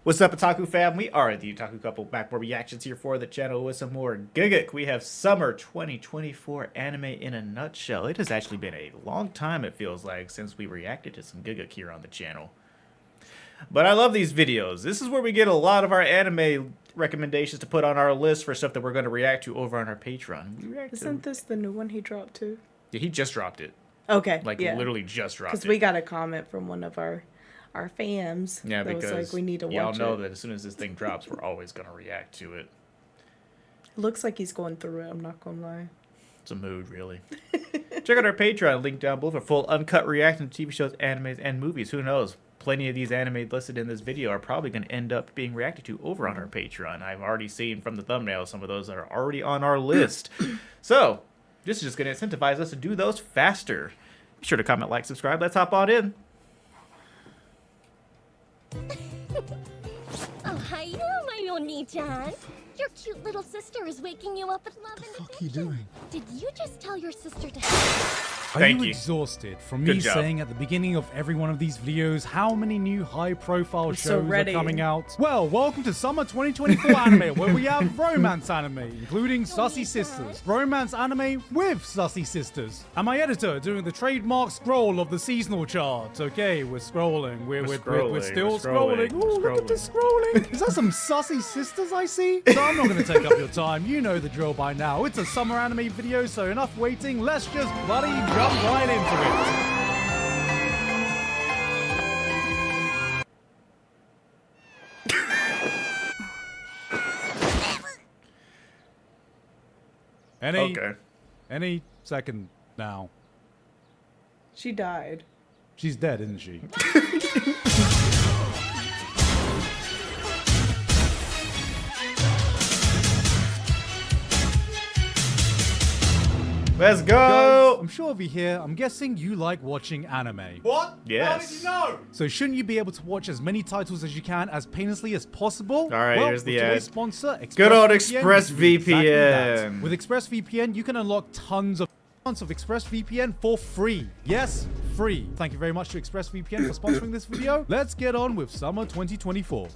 What's up, Otaku fam? We are the OtakuCouple back more reactions here for the channel with some more Gigguk. We have summer 2024 anime in a nutshell. It has actually been a long time, it feels like, since we reacted to some Gigguk here on the channel. But I love these videos. This is where we get a lot of our anime recommendations to put on our list for stuff that we're going to react to over on our Patreon. Isn't this the new one he dropped too? Yeah, he just dropped it. Okay, like literally just dropped it. Because we got a comment from one of our fans. Yeah, that because was like, we need to watch y'all know it. that as soon as this thing drops, we're always going to react to it. It looks like he's going through it, I'm not gonna lie. It's a mood, really. Check out our Patreon, link down below for full uncut reaction to TV shows, animes, and movies. Who knows? Plenty of these anime listed in this video are probably going to end up being reacted to over on our Patreon. I've already seen from the thumbnail some of those that are already on our list. So, this is just going to incentivize us to do those faster. Be sure to comment, like, subscribe. Let's hop on in. Oh, hi, my Oni-chan. Your cute little sister is waking you up with love and affection. What are you doing? Did you just tell your sister to... Are you exhausted from me saying at the beginning of every one of these videos how many new high-profile shows are coming out? Well, welcome to Summer 2024 Anime, where we have romance anime, including Sussy Sisters, romance anime with Sussy Sisters, and my editor doing the trademark scroll of the seasonal chart. Okay, we're scrolling. We're still scrolling. Ooh, look at this scrolling. Is that some Sussy Sisters I see? So I'm not going to take up your time. You know the drill by now. It's a summer anime video, so enough waiting. Let's just bloody jump right into it. Any second now. She died. She's dead, isn't she? Let's go! Guys, I'm sure over here, I'm guessing you like watching anime. What? Yes. How did you know? So shouldn't you be able to watch as many titles as you can as painlessly as possible? All right, well, here's the ad. ad. Sponsor, Good old ExpressVPN. Exactly with ExpressVPN, you can unlock tons of ExpressVPN for free. Yes, free. Thank you very much to ExpressVPN for sponsoring this video. Let's get on with summer 2024.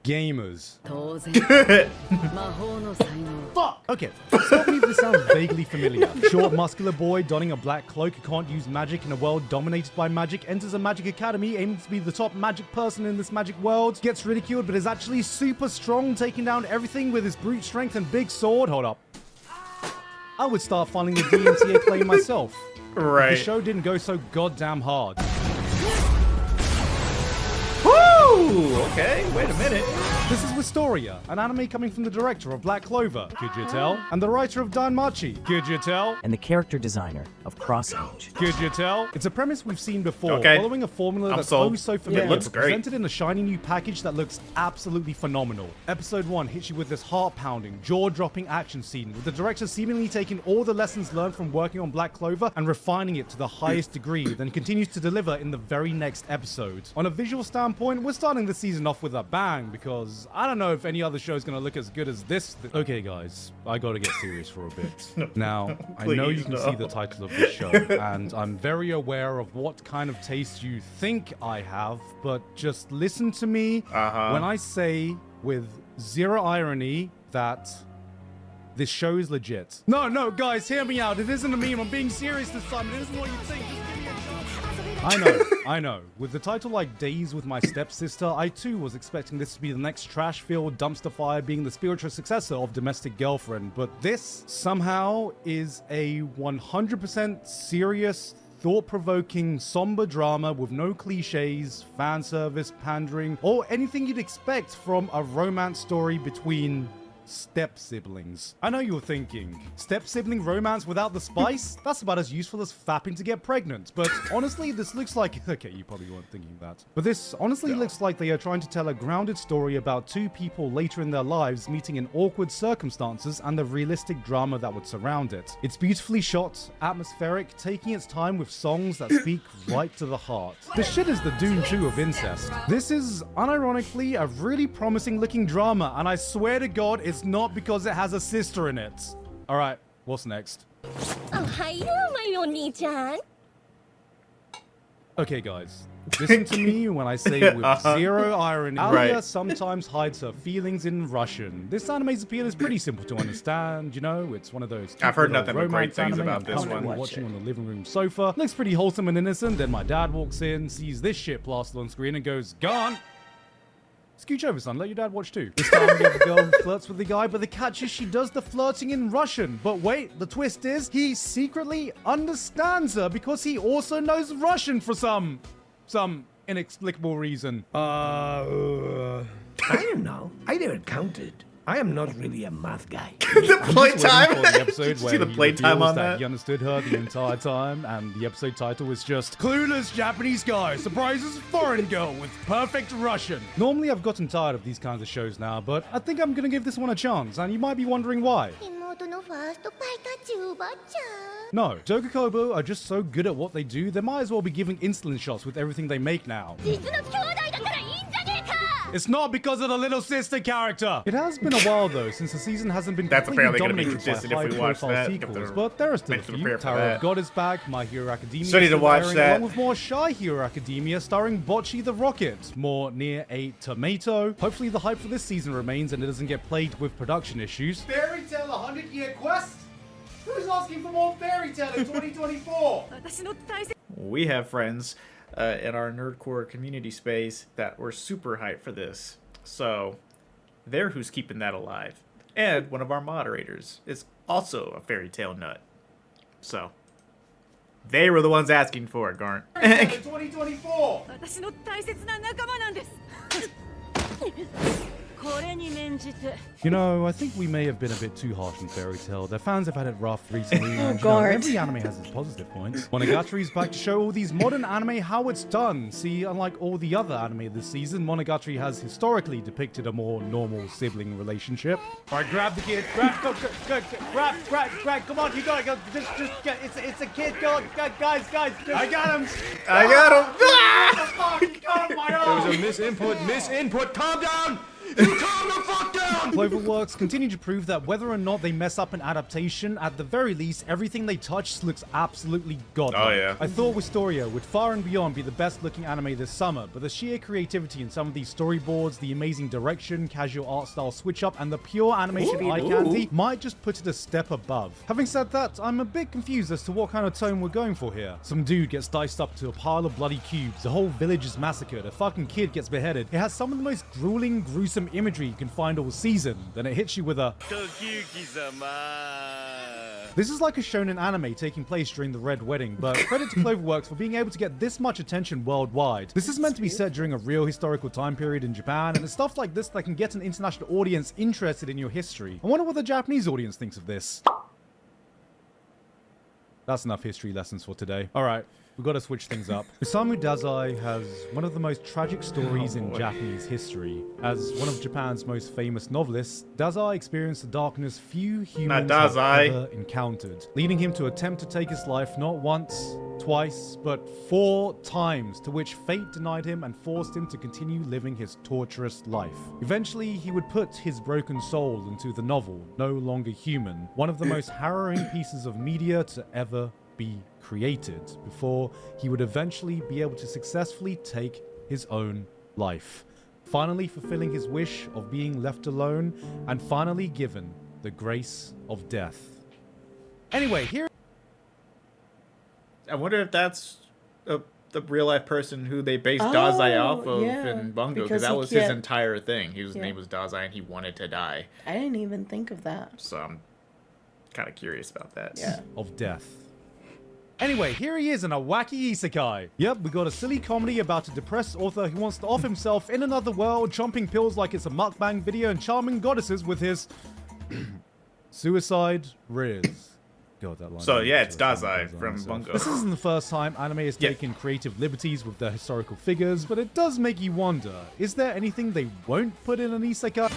Gamers. Fuck! Okay, so I believe this sounds vaguely familiar. Short, muscular boy donning a black cloak who can't use magic in a world dominated by magic enters a magic academy aiming to be the top magic person in this magic world, gets ridiculed but is actually super strong, taking down everything with his brute strength and big sword. Hold up. I would start filing the DMCA claim myself. Right. The show didn't go so goddamn hard. Woo! Okay, wait a minute. This is Wistoria, an anime coming from the director of Black Clover, could you tell? And the writer of Danmachi, could you tell? And the character designer of Cross Age. Could you tell? It's a premise we've seen before, following a formula that's oh so familiar, it looks great. Presented in a shiny new package that looks absolutely phenomenal. Episode 1 hits you with this heart-pounding, jaw-dropping action scene, with the director seemingly taking all the lessons learned from working on Black Clover and refining it to the highest degree, then continues to deliver in the very next episode. On a visual standpoint, we're starting the season off with a bang, because I don't know if any other show is going to look as good as this. Okay, guys, I got to get serious for a bit. Now, I know you can see the title of this show, and I'm very aware of what kind of taste you think I have, but just listen to me when I say with zero irony that this show is legit. No, guys, hear me out. It isn't a meme. I'm being serious this time. It isn't what you think. Just give me a chance. I know. With the title like Days with My Stepsister, I too was expecting this to be the next trash-filled dumpster fire being the spiritual successor of Domestic Girlfriend, but this somehow is a 100% serious, thought-provoking, somber drama with no cliches, fan service, pandering, or anything you'd expect from a romance story between step-siblings. I know you're thinking, step-sibling romance without the spice? That's about as useful as fapping to get pregnant. But honestly, this looks like... Okay, you probably weren't thinking that. But this honestly looks like they are trying to tell a grounded story about two people later in their lives meeting in awkward circumstances and the realistic drama that would surround it. It's beautifully shot, atmospheric, taking its time with songs that speak right to the heart. This shit is the Doom 2 of incest. This is, unironically, a really promising looking drama, and I swear to God, it's not because it has a sister in it. Alright, what's next? Oh, hi, my Oni-chan. Okay, guys. Listen to me when I say with zero irony. Alya sometimes hides her feelings in Russian. This anime's appeal is pretty simple to understand, you know? It's one of those I've heard nothing but great romance things anime about I'm this comfortable one. watching on the living room sofa. Looks pretty wholesome and innocent. Then my dad walks in, sees this shit plastered on screen and goes, "Gone." Scooch over, son. Let your dad watch too. This time we have a girl who flirts with the guy, but the catch is she does the flirting in Russian. But wait, the twist is he secretly understands her because he also knows Russian for some inexplicable reason. I don't know. I never counted. I am not really a math guy. The playtime. The episode Did you where see the he playtime reveals on that? He understood her the entire time, and the episode title was just "Clueless Japanese Guy Surprises Foreign Girl with Perfect Russian." Normally, I've gotten tired of these kinds of shows now, but I think I'm gonna give this one a chance, and you might be wondering why. 妹のファーストパイカチュウばっちゃん No, OtakuCouple are just so good at what they do, they might as well be giving insulin shots with everything they make now. 実の兄弟だからいいんじゃねえか It's not because of the little sister character. It has been a while though, since the season hasn't been That's completely apparently gonna be dominated by consistent if we watch high-profile that. sequels, but there are still a Make to few. prepare for Tower that. of God is back, My Hero Academia Still need is to still watch airing, that. along with more Shy Hero Academia starring Bocchi the Rocket, more Near a Tomato. Hopefully the hype for this season remains and it doesn't get plagued with production issues. Fairy Tale 100-Year Quest? Who's asking for more Fairy Tale in 2024? 私の大切 We have friends in our nerdcore community space that were super hyped for this. So they're who's keeping that alive. And one of our moderators is also a fairy tale nut. So they were the ones asking for it, Garnt. 2024! 私の大切な仲間なんですこれに免じて You know, I think we may have been a bit too harsh on Fairy Tail. Their fans have had it rough recently. And, you know, God. every anime has its positive points. Monogatari's back to show all these modern anime how it's done. See, unlike all the other anime this season, Monogatari has historically depicted a more normal sibling relationship. All right, grab the kid. Grab, go, grab. Come on, you gotta go. Just get. It's a kid. Go, guys. Just, I got him. I got him! Fuck, you got him, my arm. Misinput. Calm down. You calm the fuck down. Cloverworks continue to prove that whether or not they mess up an adaptation, at the very least, everything they touch looks absolutely godlike. Oh, yeah. I thought Wistoria would far and beyond be the best looking anime this summer, but the sheer creativity in some of these storyboards, the amazing direction, casual art style switch up, and the pure animation eye candy might just put it a step above. Having said that, I'm a bit confused as to what kind of tone we're going for here. Some dude gets diced up to a pile of bloody cubes, the whole village is massacred, a fucking kid gets beheaded. It has some of the most grueling, gruesome imagery you can find all season. Then it hits you with a This is like a shonen anime taking place during the Red Wedding, but credit to Cloverworks for being able to get this much attention worldwide. This is meant to be set during a real historical time period in Japan, and it's stuff like this that can get an international audience interested in your history. I wonder what the Japanese audience thinks of this. That's enough history lessons for today. Alright, we've got to switch things up. Osamu Dazai has one of the most tragic stories in Japanese history. As one of Japan's most famous novelists, Dazai experienced a darkness few humans have ever encountered, leading him to attempt to take his life not once, twice, but 4 times, to which fate denied him and forced him to continue living his torturous life. Eventually, he would put his broken soul into the novel, No Longer Human, one of the most harrowing pieces of media to ever be created, before he would eventually be able to successfully take his own life, finally fulfilling his wish of being left alone and finally given the grace of death. Anyway, here I wonder if that's the real life person who they based Dazai off of yeah, in Bungo, because because that he was his can't- entire thing. His name was Dazai and he wanted to die. I didn't even think of that. So I'm kind of curious about that. Yeah. of death. Anyway, here he is in a wacky isekai. Yep, we got a silly comedy about a depressed author who wants to off himself in another world, chomping pills like it's a mukbang video and charming goddesses with his suicide riz. God, that line. So yeah, it's Dazai from Bungo. This isn't the first time anime has taken creative liberties with their historical figures, but it does make you wonder, is there anything they won't put in an isekai?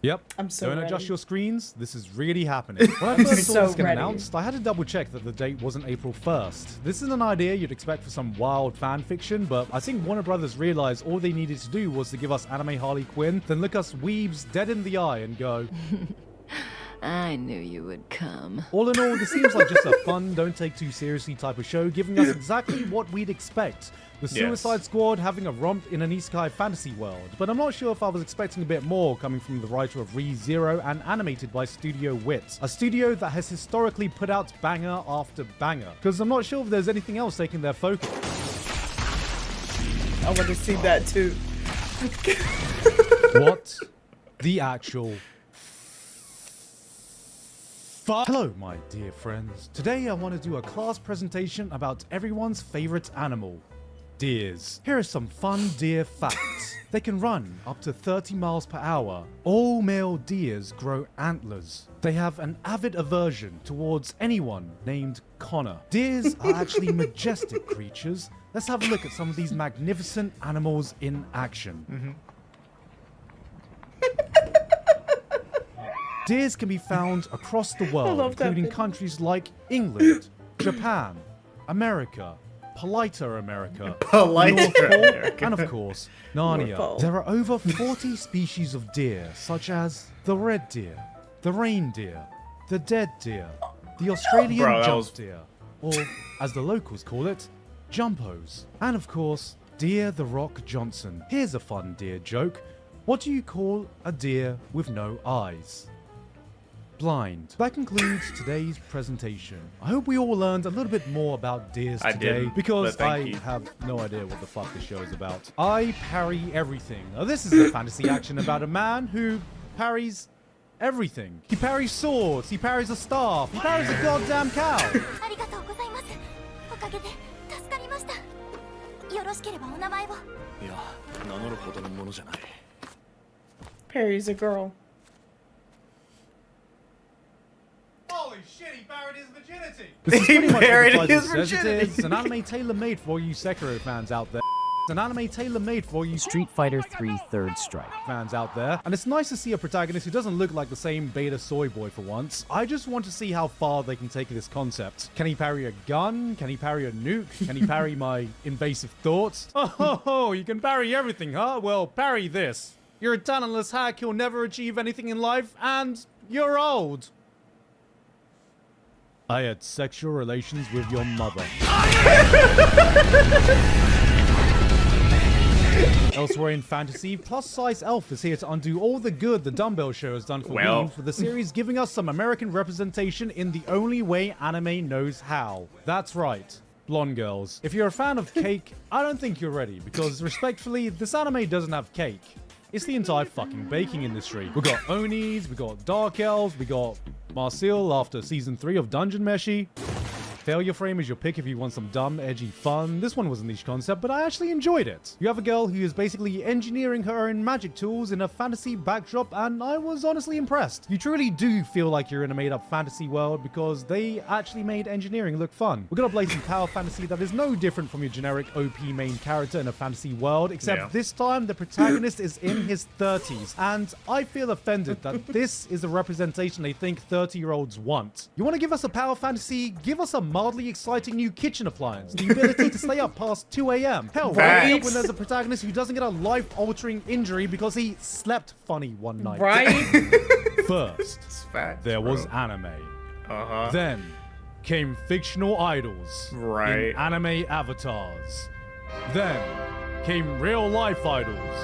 Yep. I'm so Don't ready. adjust your screens. This is really happening. When I first saw so this get ready. announced, I had to double check that the date wasn't April 1st. This is an idea you'd expect for some wild fan fiction, but I think Warner Brothers realized all they needed to do was to give us anime Harley Quinn, then look us weebs dead in the eye and go, I knew you would come. All in all, this seems like just a fun, don't take too seriously type of show, giving us exactly what we'd expect. The Suicide Squad having a romp in an isekai fantasy world, but I'm not sure if I was expecting a bit more coming from the writer of Re:Zero and animated by Studio Wit, a studio that has historically put out banger after banger, because I'm not sure if there's anything else taking their focus. I want to see that too. What the actual fuck? Hello, my dear friends. Today I want to do a class presentation about everyone's favorite animal, deers. Here are some fun deer facts. They can run up to 30 miles per hour. All male deers grow antlers. They have an avid aversion towards anyone named Connor. Deers are actually majestic creatures. Let's have a look at some of these magnificent animals in action. Deers can be found across the world, including countries like England, Japan, America, Politer America, North Pole, and of course, Narnia. There are over 40 species of deer, such as the red deer, the reindeer, the dead deer, the Australian jump deer, or as the locals call it, jumpos. And of course, Deer the Rock Johnson. Here's a fun deer joke. What do you call a deer with no eyes? Blind. That concludes today's presentation. I hope we all learned a little bit more about deers today, because I have no idea what the fuck this show is about. I parry everything. Now, this is a fantasy action about a man who parries everything. He parries swords, he parries a staff, he parries a goddamn cow. Parry's a girl. Holy shit, he parried his virginity! This is pretty much what the title says it is. An anime tailor-made for you Sekiro fans out there. It's an anime tailor-made for you Street Fighter 3 Third Strike fans out there. And it's nice to see a protagonist who doesn't look like the same beta soy boy for once. I just want to see how far they can take this concept. Can he parry a gun? Can he parry a nuke? Can he parry my invasive thoughts? Oh, you can parry everything, huh? Well, parry this. You're a talentless hack who'll never achieve anything in life, and you're old. I had sexual relations with your mother. Elsewhere in fantasy, plus-size Elf is here to undo all the good the Dumbbell Show has done for me for the series, giving us some American representation in the only way anime knows how. That's right, blonde girls. If you're a fan of cake, I don't think you're ready, because respectfully, this anime doesn't have cake. It's the entire fucking baking industry. We got Onis, we got Dark Elves, we got Marcel after season 3 of Dungeon Meshi. Failure Frame is your pick if you want some dumb, edgy fun. This one was a niche concept, but I actually enjoyed it. You have a girl who is basically engineering her own magic tools in a fantasy backdrop, and I was honestly impressed. You truly do feel like you're in a made-up fantasy world because they actually made engineering look fun. We're gonna play some power fantasy that is no different from your generic OP main character in a fantasy world, except this time the protagonist is in his 30s, and I feel offended that this is the representation they think 30-year-olds want. You want to give us a power fantasy? Give us a mildly exciting new kitchen appliance, the ability to stay up past 2 a.m. Hell, why when there's a protagonist who doesn't get a life-altering injury because he slept funny one night? Right? First, there was anime. Then came fictional idols in anime avatars. Then came real-life idols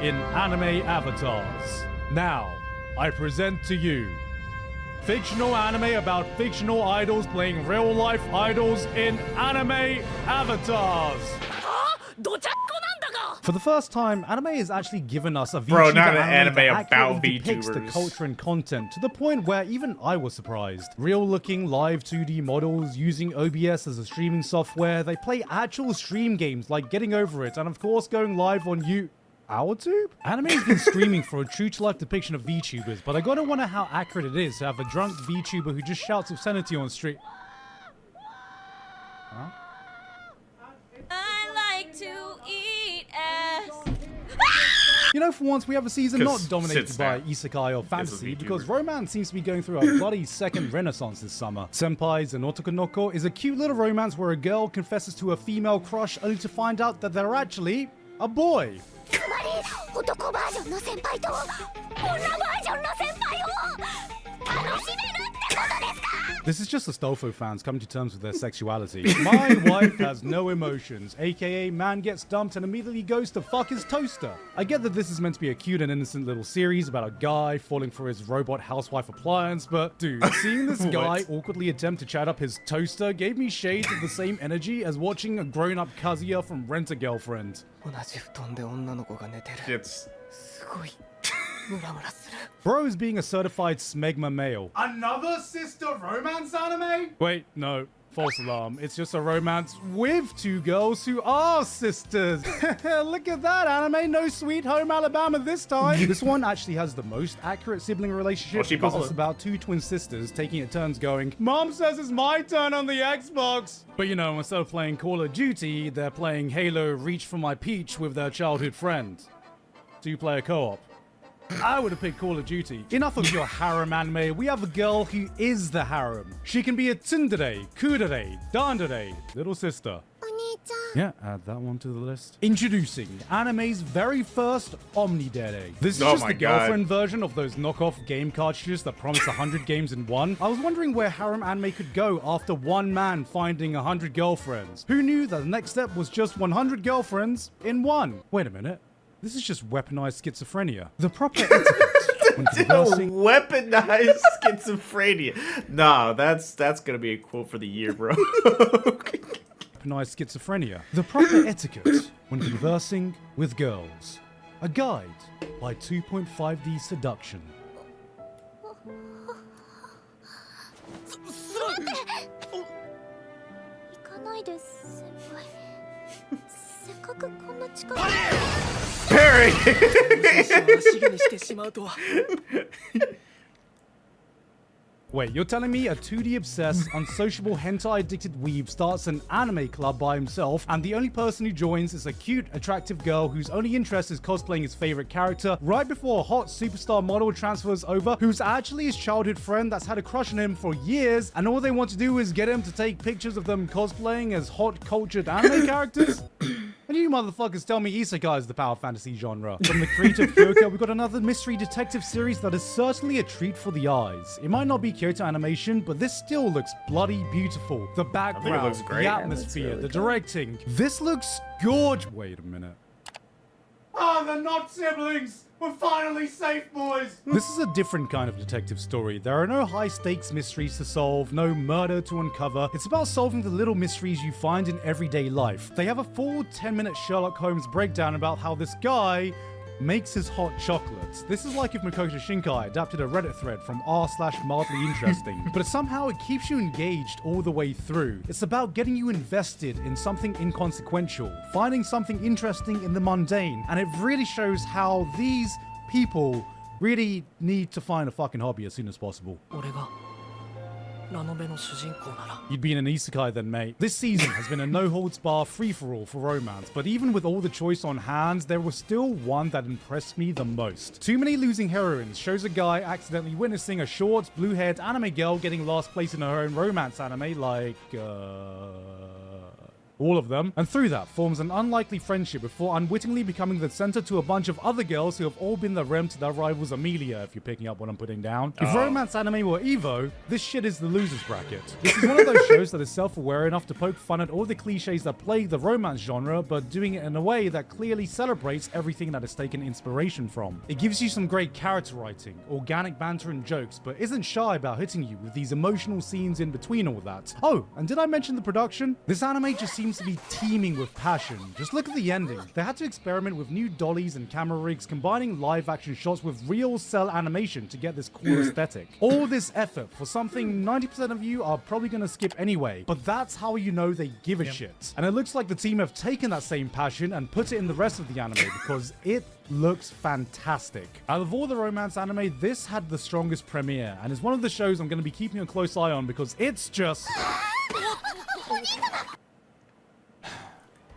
in anime avatars. Now, I present to you fictional anime about fictional idols playing real-life idols in anime avatars. For the first time, anime has actually given us a VTuber anime that accurately depicts the culture and content, to the point where even I was surprised. Real-looking live 2D models using OBS as a streaming software. They play actual stream games like Getting Over It, and of course going live on OurTube? Anime's been streaming for a true-to-life depiction of VTubers, but I gotta wonder how accurate it is to have a drunk VTuber who just shouts obscenity on stream. Huh? I like to eat ass. You know, for once we have a season not dominated by isekai or fantasy, because romance seems to be going through a bloody second renaissance this summer. Senpai's and Otaku is a cute little romance where a girl confesses to a female crush only to find out that they're actually a boy. This is just Astolfo fans coming to terms with their sexuality. My wife has no emotions, aka man gets dumped and immediately goes to fuck his toaster. I get that this is meant to be a cute and innocent little series about a guy falling for his robot housewife appliance, but dude, seeing this guy awkwardly attempt to chat up his toaster gave me shades of the same energy as watching a grown-up Kazuya from Rent-A-Girlfriend. It's Bro is being a certified smegma male. Another sister romance anime? Wait, no. False alarm. It's just a romance with two girls who are sisters. Look at that anime. No Sweet Home Alabama this time. This one actually has the most accurate sibling relationship because it's about two twin sisters taking it turns going, Mom says it's my turn on the Xbox. But you know, instead of playing Call of Duty, they're playing Halo Reach for My Peach with their childhood friend. Two-player co-op. I would have picked Call of Duty. Enough of your harem anime. We have a girl who is the harem. She can be a tsundere, kudere, dandere, little sister. Yeah, add that one to the list. Introducing anime's very first Omnidere. This is just the girlfriend version of those knockoff game cartridges that promise 100 games in one. I was wondering where harem anime could go after one man finding 100 girlfriends. Who knew that the next step was just 100 girlfriends in one? Wait a minute. This is just weaponized schizophrenia. The proper etiquette when conversing. Weaponized schizophrenia. Nah, that's gonna be a quote for the year, bro. Weaponized schizophrenia. The proper etiquette when conversing with girls. A guide by 2.5D Seduction. Parry! Wait, you're telling me a 2D obsessed, unsociable, hentai addicted weeb starts an anime club by himself, and the only person who joins is a cute, attractive girl whose only interest is cosplaying his favorite character, right before a hot superstar model transfers over, who's actually his childhood friend that's had a crush on him for years, and all they want to do is get him to take pictures of them cosplaying as hot, cultured anime characters? And you motherfuckers tell me Isekai is the power fantasy genre. From the creator of Kyoto, we've got another mystery detective series that is certainly a treat for the eyes. It might not be Kyoto animation, but this still looks bloody beautiful. The background, the atmosphere, the directing. This looks gorgeous. Wait a minute. Oh, they're not siblings! We're finally safe, boys! This is a different kind of detective story. There are no high-stakes mysteries to solve, no murder to uncover. It's about solving the little mysteries you find in everyday life. They have a full 10-minute Sherlock Holmes breakdown about how this guy makes his hot chocolates. This is like if Makoto Shinkai adapted a Reddit thread from r/mildly interesting, but somehow it keeps you engaged all the way through. It's about getting you invested in something inconsequential, finding something interesting in the mundane, and it really shows how these people really need to find a fucking hobby as soon as possible. You'd be in an isekai then, mate. This season has been a no-holds-bar free-for-all for romance, but even with all the choice on hand, there was still one that impressed me the most. Too Many Losing Heroines shows a guy accidentally witnessing a short, blue-haired anime girl getting last place in her own romance anime, like, all of them, and through that forms an unlikely friendship before unwittingly becoming the center to a bunch of other girls who have all been the rem to their rivals Amelia, if you're picking up what I'm putting down. If romance anime were Evo, this shit is the loser's bracket. This is one of those shows that is self-aware enough to poke fun at all the cliches that plague the romance genre, but doing it in a way that clearly celebrates everything that it's taken inspiration from. It gives you some great character writing, organic banter and jokes, but isn't shy about hitting you with these emotional scenes in between all that. Oh, and did I mention the production? This anime just seems to be teeming with passion. Just look at the ending. They had to experiment with new dollies and camera rigs, combining live action shots with real cell animation to get this cool aesthetic. All this effort for something 90% of you are probably going to skip anyway, but that's how you know they give a shit. And it looks like the team have taken that same passion and put it in the rest of the anime because it looks fantastic. Out of all the romance anime, this had the strongest premiere and is one of the shows I'm going to be keeping a close eye on because it's just...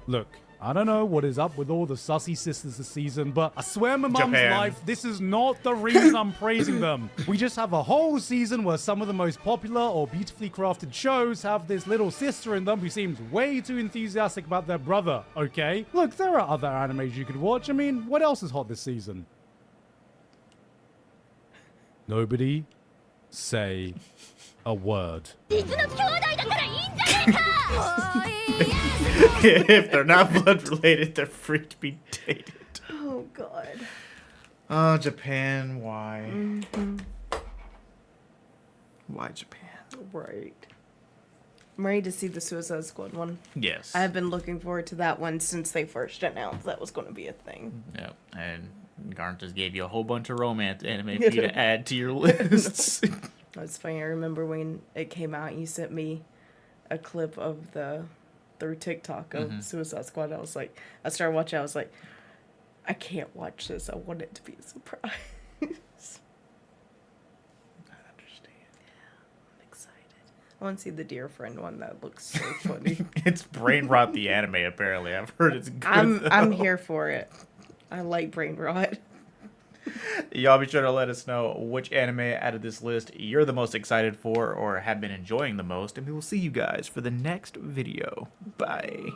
Look, I don't know what is up with all the sussy sisters this season, but I swear my mum's life, this is not the reason I'm praising them. We just have a whole season where some of the most popular or beautifully crafted shows have this little sister in them who seems way too enthusiastic about their brother, okay? Look, there are other animes you could watch. I mean, what else is hot this season? Nobody say a word. If they're not blood related, they're free to be dated. Oh God. Oh, Japan, why? Mm-hmm. Why Japan? Right. I'm ready to see the Suicide Squad one. Yes. I have been looking forward to that one since they first announced that was going to be a thing. Yep. And Garnt just gave you a whole bunch of romance anime for you to add to your lists. That's funny. I remember when it came out, you sent me a clip of through TikTok of Suicide Squad. I was like, I started watching. I was like, I can't watch this. I want it to be a surprise. I want to see the Dear Friend one. That looks so funny. It's brain rot the anime. Apparently, I've heard it's good. I'm here for it. I like brain rot. Y'all be sure to let us know which anime out of this list you're the most excited for or have been enjoying the most, and we will see you guys for the next video. Bye.